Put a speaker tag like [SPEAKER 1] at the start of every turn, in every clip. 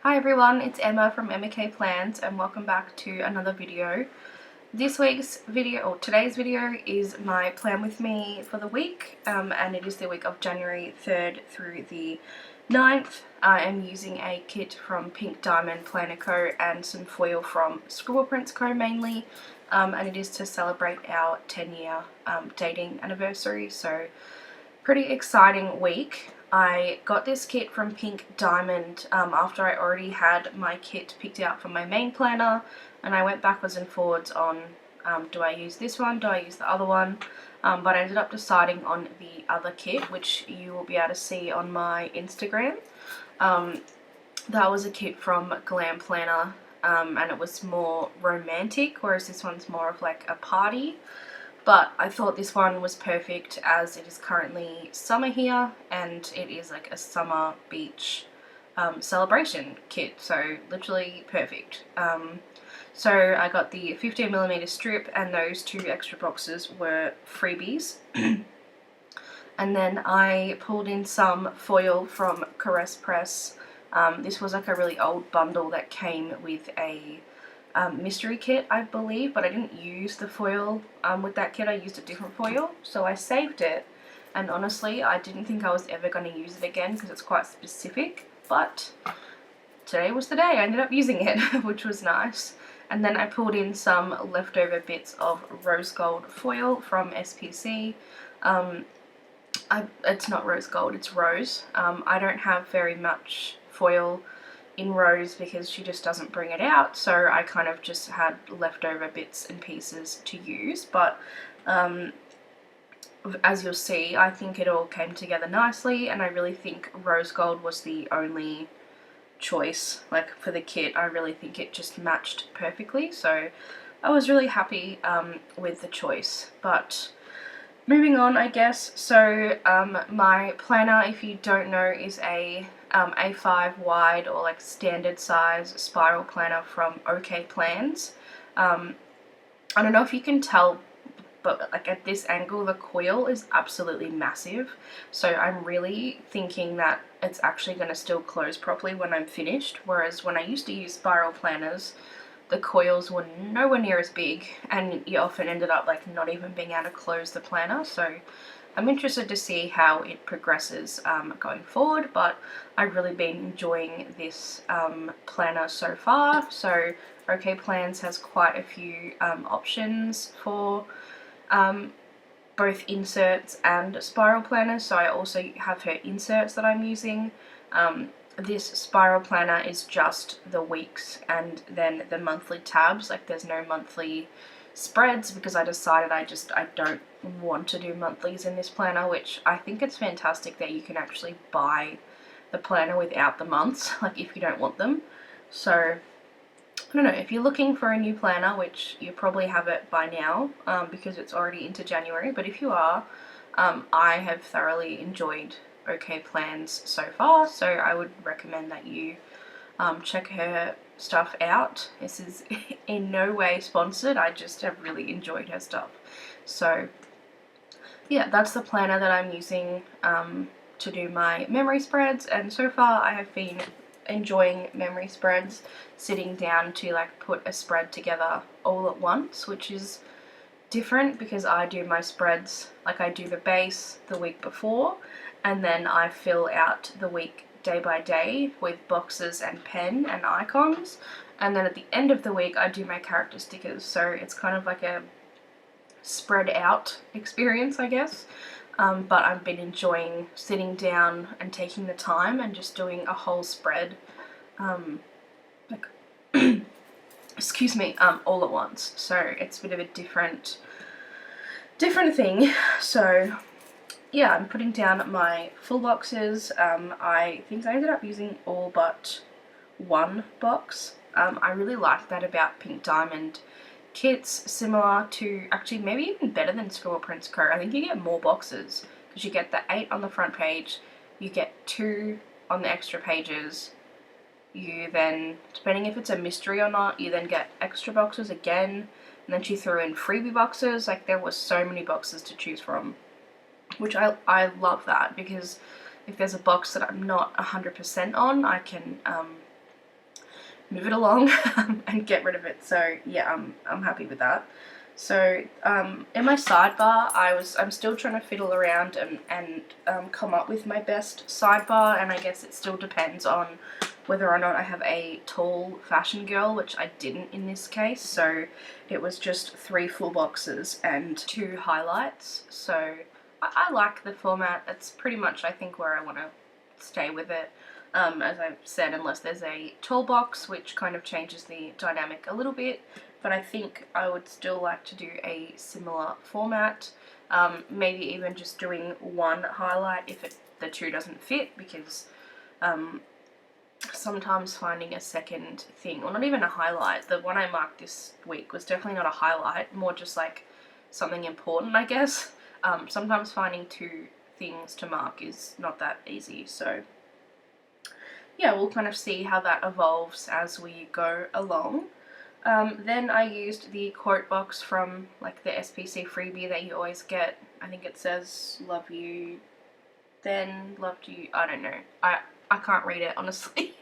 [SPEAKER 1] Hi everyone, it's Emma from Emma Plans and welcome back to another video. Today's video is my plan with me for the week, and it is the week of January 3rd through the 9th. I am using a kit from Pink Diamond Planner Co and some foil from Scribble Prints Co mainly, and it is to celebrate our 10-year dating anniversary, so pretty exciting week. I got this kit from Pink Diamond after I already had my kit picked out for my main planner, and I went backwards and forwards on do I use this one, do I use the other one, but I ended up deciding on the other kit, which you will be able to see on my Instagram. That was a kit from Glam Planner, and it was more romantic, whereas this one's more of like a party. But I thought this one was perfect as it is currently summer here and it is like a summer beach celebration kit, so literally perfect. So I got the 15mm strip and those 2 extra boxes were freebies. And then I pulled in some foil from Caress Press. This was like a really old bundle that came with a mystery kit, I believe, but I didn't use the foil with that kit. I used a different foil, so I saved it, and honestly I didn't think I was ever going to use it again because it's quite specific, but today was the day I ended up using it, which was nice. And then I pulled in some leftover bits of rose gold foil from SPC. It's not rose gold, it's rose. I don't have very much foil in Rose because she just doesn't bring it out, so I kind of just had leftover bits and pieces to use, but as you'll see, I think it all came together nicely, and I really think rose gold was the only choice, like for the kit. I really think it just matched perfectly, so I was really happy with the choice. But moving on, I guess, so my planner, if you don't know, is a A5 wide or like standard size spiral planner from OK Plans. I don't know if you can tell, but like at this angle the coil is absolutely massive, so I'm really thinking that it's actually going to still close properly when I'm finished, whereas when I used to use spiral planners the coils were nowhere near as big and you often ended up like not even being able to close the planner. So I'm interested to see how it progresses going forward, but I've really been enjoying this planner so far. So OK Plans has quite a few options for both inserts and spiral planners, so I also have her inserts that I'm using. This spiral planner is just the weeks and then the monthly tabs, like there's no monthly spreads because I decided I don't want to do monthlies in this planner, which I think it's fantastic that you can actually buy the planner without the months, like if you don't want them. So I don't know, if you're looking for a new planner, which you probably have it by now because it's already into January, but if you are, I have thoroughly enjoyed OK Plans so far, so I would recommend that you check her stuff out. This is in no way sponsored, I just have really enjoyed her stuff. So yeah, that's the planner that I'm using to do my memory spreads, and so far I have been enjoying memory spreads, sitting down to like put a spread together all at once, which is different because I do my spreads, like I do the base the week before and then I fill out the week day by day with boxes and pen and icons, and then at the end of the week I do my character stickers, so it's kind of like a spread out experience, I guess. But I've been enjoying sitting down and taking the time and just doing a whole spread like excuse me, all at once, so it's a bit of a different thing. So yeah, I'm putting down my full boxes. I think I ended up using all but one box. I really like that about Pink Diamond kits, similar to, actually maybe even better than Scribble Prints Co. I think you get more boxes because you get the 8 on the front page, you get 2 on the extra pages, you then, depending if it's a mystery or not, you then get extra boxes again, and then she threw in freebie boxes. Like there were so many boxes to choose from, which I love that, because if there's a box that I'm not 100% on, I can move it along and get rid of it. So yeah, I'm happy with that. So in my sidebar, I'm still trying to fiddle around and come up with my best sidebar, and I guess it still depends on whether or not I have a tall fashion girl, which I didn't in this case. So it was just 3 full boxes and 2 highlights. So I like the format. It's pretty much, I think, where I want to stay with it. As I've said, unless there's a tall box, which kind of changes the dynamic a little bit. But I think I would still like to do a similar format. Maybe even just doing 1 highlight if the 2 doesn't fit, because sometimes finding a second thing, or not even a highlight, the one I marked this week was definitely not a highlight, more just like something important, I guess. Sometimes finding 2 things to mark is not that easy, so yeah, we'll kind of see how that evolves as we go along. Then I used the quote box from like the SPC freebie that you always get. I think it says love you, then loved you. I don't know. I can't read it honestly.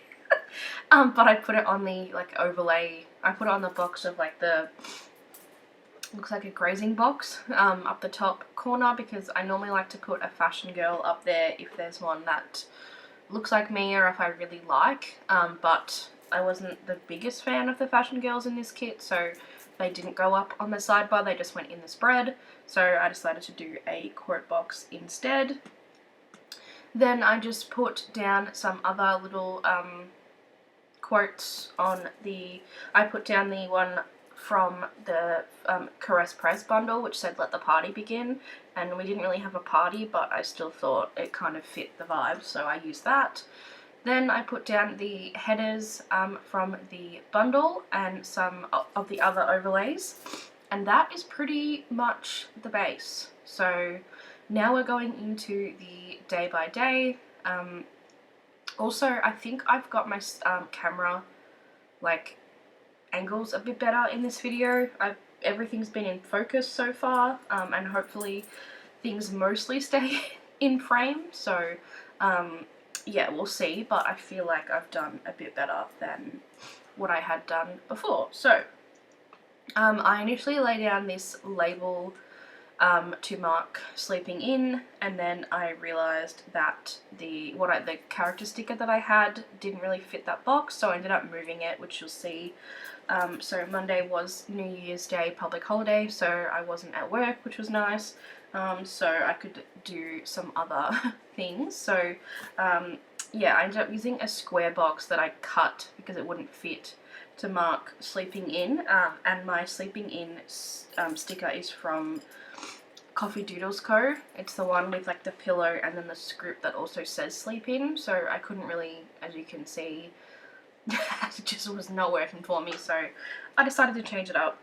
[SPEAKER 1] But I put it on the like overlay. I put it on the box of like the, looks like a grazing box up the top corner, because I normally like to put a fashion girl up there if there's one that looks like me or if I really like, but I wasn't the biggest fan of the fashion girls in this kit, so they didn't go up on the sidebar, they just went in the spread, so I decided to do a quote box instead. Then I just put down some other little quotes on the, I put down the one from the Caress Press bundle, which said let the party begin, and we didn't really have a party, but I still thought it kind of fit the vibe, so I used that. Then I put down the headers from the bundle and some of the other overlays, and that is pretty much the base. So now we're going into the day by day. Also, I think I've got my camera like angles a bit better in this video. Everything's been in focus so far, and hopefully things mostly stay in frame, so yeah, we'll see, but I feel like I've done a bit better than what I had done before. So I initially laid down this label to mark sleeping in, and then I realised that the character sticker that I had didn't really fit that box, so I ended up moving it, which you'll see. So Monday was New Year's Day public holiday, so I wasn't at work, which was nice, so I could do some other things. So yeah, I ended up using a square box that I cut because it wouldn't fit to mark sleeping in, and my sleeping in sticker is from Coffee Doodles Co. It's the one with like the pillow and then the script that also says sleep in, so I couldn't really, as you can see, it just was not working for me, so I decided to change it up.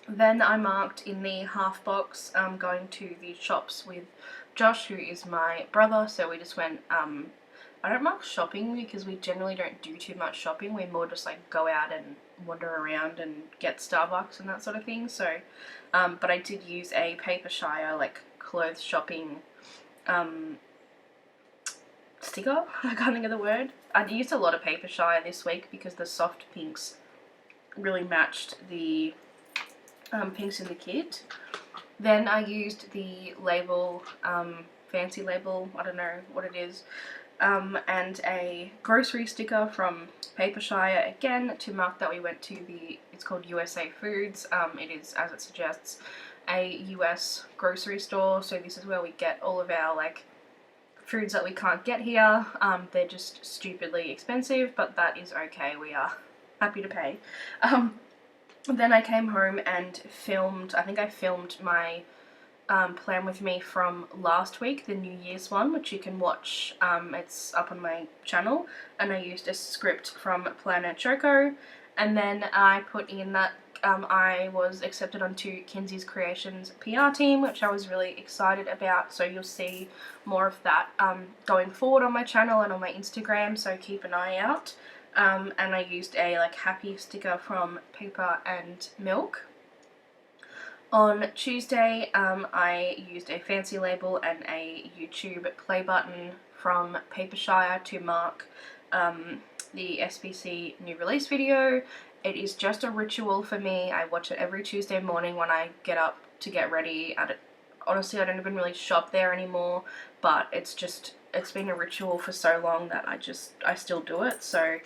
[SPEAKER 1] Then I marked in the half box going to the shops with Josh, who is my brother, so we just went, I don't mark shopping because we generally don't do too much shopping, we more just like go out and wander around and get Starbucks and that sort of thing, so, but I did use a Paper Shire like clothes shopping sticker, I can't think of the word. I used a lot of Paper Shire this week because the soft pinks really matched the pinks in the kit. Then I used the label, fancy label, I don't know what it is, and a grocery sticker from Paper Shire again to mark that we went to it's called USA Foods. It is, as it suggests, a US grocery store, so this is where we get all of our like foods that we can't get here. They're just stupidly expensive, but that is okay, we are happy to pay. Then I came home and filmed, I think I filmed my plan with me from last week, the New Year's one, which you can watch, it's up on my channel, and I used a script from Planner Choco, and then I put in that I was accepted onto Kinsey's Creations PR team, which I was really excited about, so you'll see more of that going forward on my channel and on my Instagram, so keep an eye out. And I used a like happy sticker from Paper and Milk. On Tuesday, I used a fancy label and a YouTube play button from Paper Shire to mark the SPC new release video. It is just a ritual for me. I watch it every Tuesday morning when I get up to get ready. Honestly, I don't even really shop there anymore, but it's been a ritual for so long that I still do it. So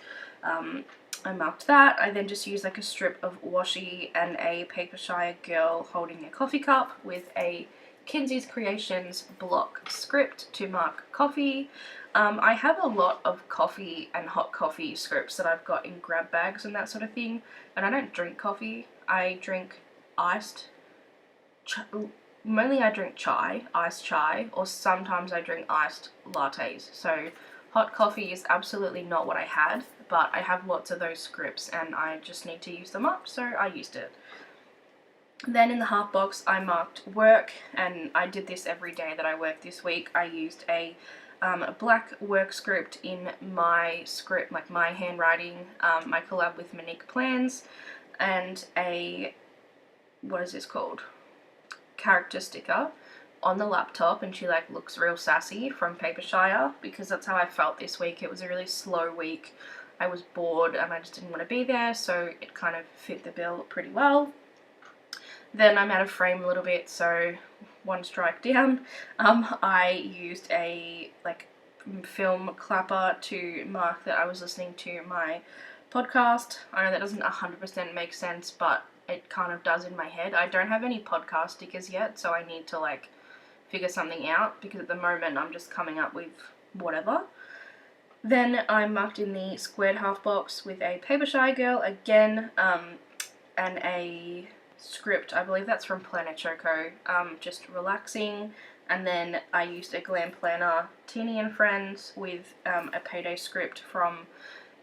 [SPEAKER 1] I marked that. I then just used like a strip of washi and a Papershire girl holding a coffee cup with a Kinsey's Creations block script to mark coffee. I have a lot of coffee and hot coffee scripts that I've got in grab bags and that sort of thing, and I don't drink coffee. I drink iced mainly I drink iced chai, or sometimes I drink iced lattes. So hot coffee is absolutely not what I had, but I have lots of those scripts and I just need to use them up, so I used it. Then in the half box I marked work, and I did this every day that I worked this week. I used a black work script in my script, like my handwriting, my collab with Monique Plans, and a, what is this called? Character sticker on the laptop, and she like looks real sassy from Papershire, because that's how I felt this week. It was a really slow week. I was bored and I just didn't want to be there, so it kind of fit the bill pretty well. Then I'm out of frame a little bit, so one strike down. I used a like film clapper to mark that I was listening to my podcast. I know that doesn't 100% make sense, but it kind of does in my head. I don't have any podcast stickers yet, so I need to like figure something out, because at the moment I'm just coming up with whatever. Then I marked in the squared half box with a Papershire girl again, and a script, I believe that's from Planner Choco, just relaxing. And then I used a Glam Planner Teeny and Friends with a payday script from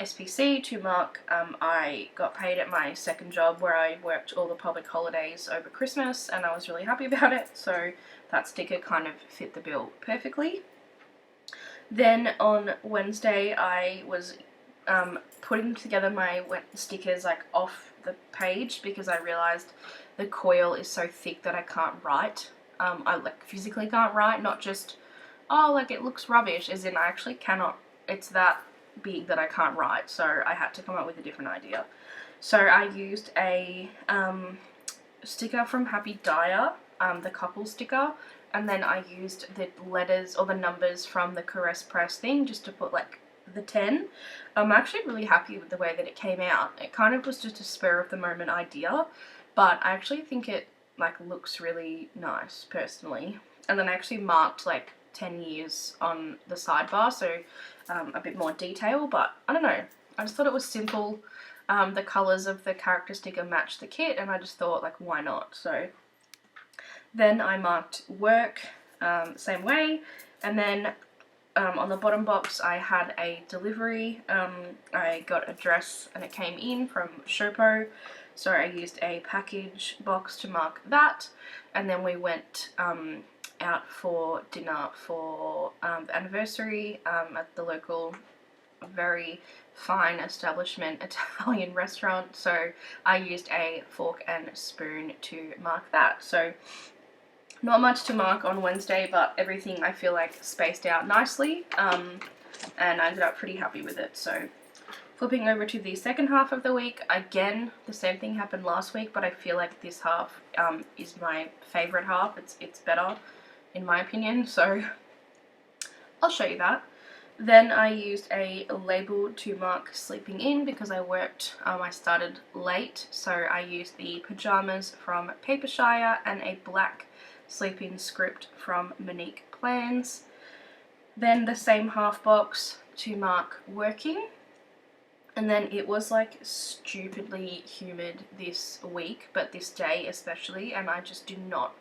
[SPEAKER 1] SPC to mark I got paid at my second job, where I worked all the public holidays over Christmas, and I was really happy about it, so that sticker kind of fit the bill perfectly. Then on Wednesday I was putting together my stickers like off the page, because I realised the coil is so thick that I can't write. I like physically can't write, not just, oh, like it looks rubbish, as in I actually cannot. It's that big that I can't write, so I had to come up with a different idea. So I used a sticker from Happy Dyer, the couple sticker, and then I used the letters or the numbers from the Caress Press thing just to put like the 10. I'm actually really happy with the way that it came out. It kind of was just a spur of the moment idea, but I actually think it like looks really nice personally. And then I actually marked like 10 years on the sidebar, so a bit more detail, but I don't know, I just thought it was simple. The colours of the character sticker matched the kit, and I just thought like, why not? So then I marked work same way, and then on the bottom box I had a delivery. I got a dress and it came in from Shopo, so I used a package box to mark that, and then we went out for dinner for the anniversary at the local very fine establishment Italian restaurant, so I used a fork and spoon to mark that. So not much to mark on Wednesday, but everything I feel like spaced out nicely, and I ended up pretty happy with it. So flipping over to the second half of the week, again, the same thing happened last week, but I feel like this half is my favourite half. It's better, in my opinion, so I'll show you that. Then I used a label to mark sleeping in, because I started late, so I used the pajamas from Papershire and a black sleep-in script from Monique Plans. Then the same half box to mark working. And then it was like stupidly humid this week, but this day especially, and I just do not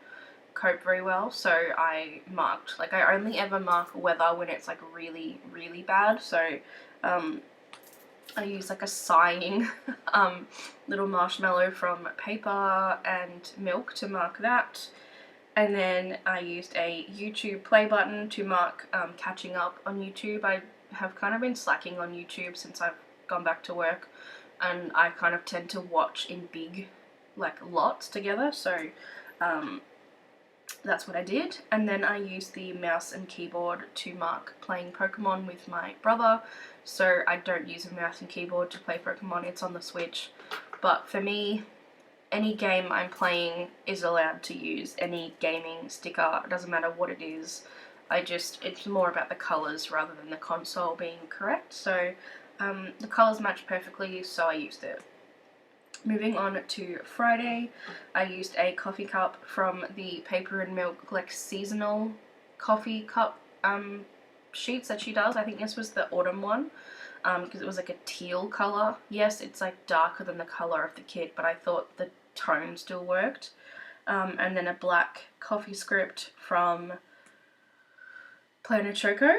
[SPEAKER 1] cope very well, so I marked, like I only ever mark weather when it's like really, really bad, so I use like a sighing little marshmallow from Paper and Milk to mark that. And then I used a YouTube play button to mark catching up on YouTube. I have kind of been slacking on YouTube since I've gone back to work, and I kind of tend to watch in big like lots together, so that's what I did. And then I used the mouse and keyboard to mark playing Pokemon with my brother. So I don't use a mouse and keyboard to play Pokemon, it's on the Switch. But for me, any game I'm playing is allowed to use any gaming sticker. It doesn't matter what it is. It's more about the colours rather than the console being correct. So the colours match perfectly, so I used it. Moving on to Friday, I used a coffee cup from the Paper and Milk like seasonal coffee cup sheets that she does. I think this was the autumn one because it was like a teal colour. Yes, it's like darker than the colour of the kit, but I thought the tone still worked. And then a black coffee script from Planner Choco.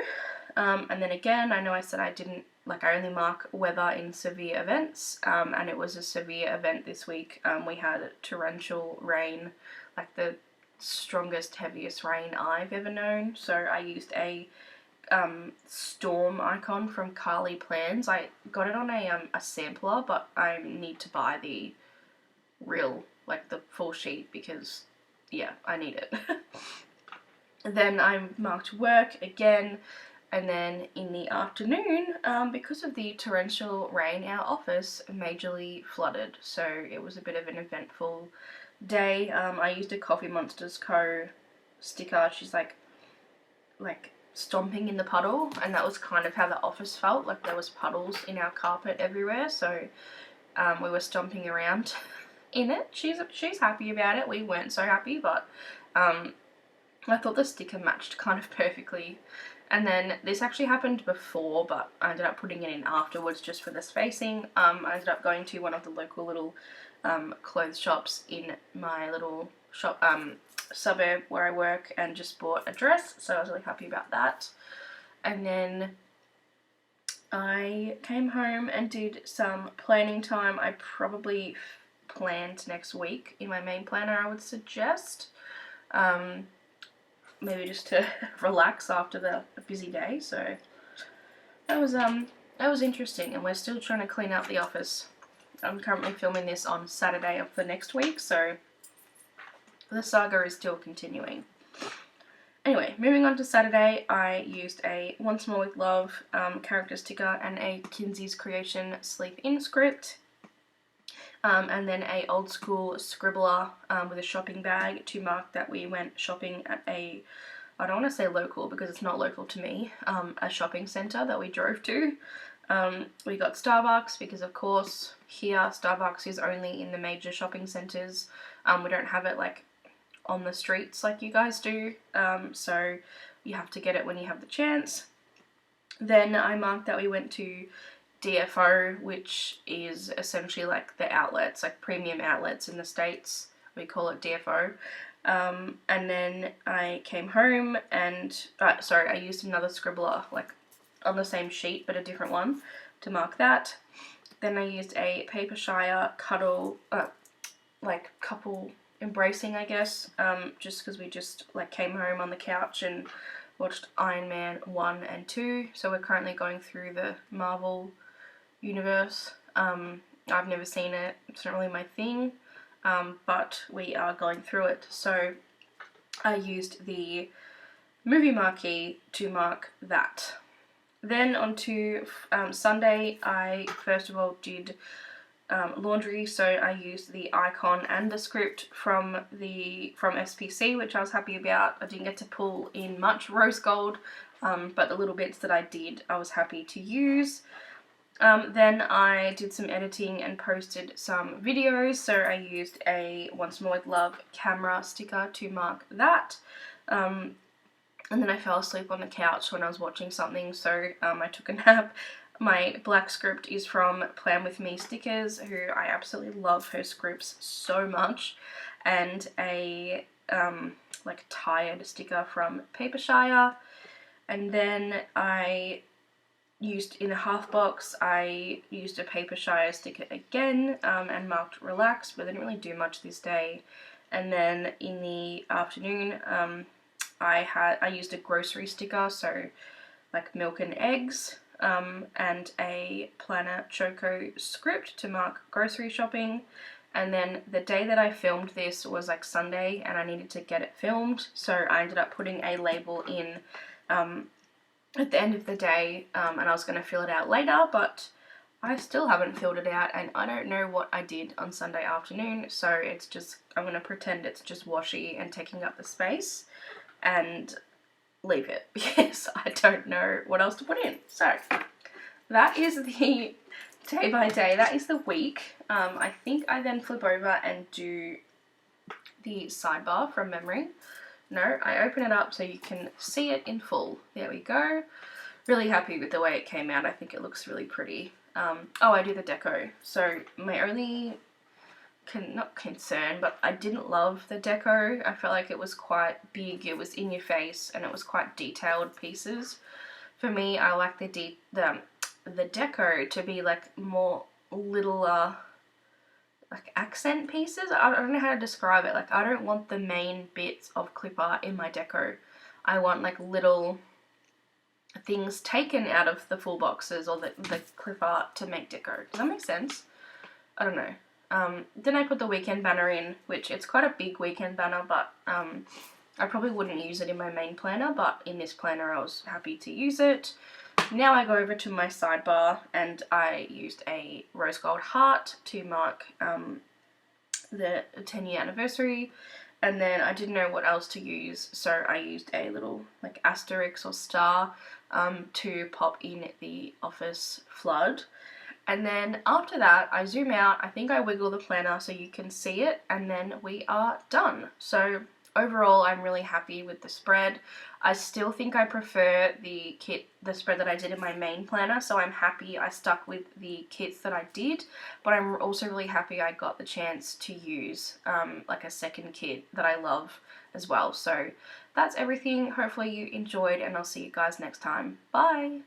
[SPEAKER 1] And then again, I know I said I didn't, like I only mark weather in severe events, and it was a severe event this week. We had torrential rain, like the strongest, heaviest rain I've ever known. So I used a storm icon from Carly Plans. I got it on a sampler, but I need to buy the real, like the full sheet, because yeah, I need it. Then I marked work again, and then in the afternoon, because of the torrential rain, our office majorly flooded, so it was a bit of an eventful day. I used a Coffee Monsters Co sticker. She's like stomping in the puddle, and that was kind of how the office felt, like there was puddles in our carpet everywhere, so we were stomping around in it. She's happy about it. We weren't so happy, but I thought the sticker matched kind of perfectly. And then this actually happened before, but I ended up putting it in afterwards just for the spacing. I ended up going to one of the local little clothes shops in my little shop suburb where I work and just bought a dress, so I was really happy about that. And then I came home and did some planning time. I probably planned next week in my main planner, I would suggest. Maybe just to relax after the busy day. So that was interesting, and we're still trying to clean up the office. I'm currently filming this on Saturday of the next week, so the saga is still continuing. Anyway, moving on to Saturday, I used a Once More With Love character sticker and a Kinsey's Creation Sleep In script. And then a old school scribbler with a shopping bag to mark that we went shopping at I don't want to say local because it's not local to me, a shopping centre that we drove to. We got Starbucks because of course here Starbucks is only in the major shopping centres. We don't have it like on the streets like you guys do, so you have to get it when you have the chance. Then I marked that we went to DFO, which is essentially like the outlets, like premium outlets in the States. We call it DFO. And then I came home and, I used another scribbler, like on the same sheet, but a different one to mark that. Then I used a Paper Shire cuddle, like couple embracing, I guess, just because we just like came home on the couch and watched Iron Man 1 and 2. So we're currently going through the Marvel universe. I've never seen it, it's not really my thing, but we are going through it. So I used the movie marquee to mark that. Then on to Sunday, I first of all did laundry, so I used the icon and the script from SPC, which I was happy about. I didn't get to pull in much rose gold, but the little bits that I did, I was happy to use. Then I did some editing and posted some videos, so I used a Once More With Love camera sticker to mark that. And then I fell asleep on the couch when I was watching something, so I took a nap. My black script is from Plan With Me Stickers, who I absolutely love her scripts so much, and a like tired sticker from Paper Shire. And then I used in a half box, I used a Paper Shire sticker again and marked relax, but I didn't really do much this day. And then in the afternoon, I used a grocery sticker, so like milk and eggs, and a Planner Choco script to mark grocery shopping. And then the day that I filmed this was like Sunday, and I needed to get it filmed, so I ended up putting a label in at the end of the day, and I was going to fill it out later, but I still haven't filled it out, and I don't know what I did on Sunday afternoon, so it's just, I'm going to pretend it's just washy and taking up the space and leave it, because I don't know what else to put in. So that is the day by day, that is the week. I think I then flip over and do the sidebar from memory. No, I open it up so you can see it in full. There we go. Really happy with the way it came out. I think it looks really pretty. Oh, I do the deco. So my only, not concern, but I didn't love the deco. I felt like it was quite big, it was in your face, and it was quite detailed pieces. For me, I like the deco to be like more little like accent pieces. I don't know how to describe it. Like, I don't want the main bits of clip art in my deco. I want like little things taken out of the full boxes or the clip art to make deco. Does that make sense? I don't know. Then I put the weekend banner in, which it's quite a big weekend banner, but I probably wouldn't use it in my main planner, but in this planner I was happy to use it. Now I go over to my sidebar, and I used a rose gold heart to mark the 10-year anniversary, and then I didn't know what else to use, so I used a little like asterisk or star to pop in the office flood. And then after that, I zoom out, I think I wiggle the planner so you can see it, and then we are done. So overall, I'm really happy with the spread. I still think I prefer the spread that I did in my main planner, so I'm happy I stuck with the kits that I did, but I'm also really happy I got the chance to use like a second kit that I love as well. So that's everything. Hopefully you enjoyed, and I'll see you guys next time. Bye!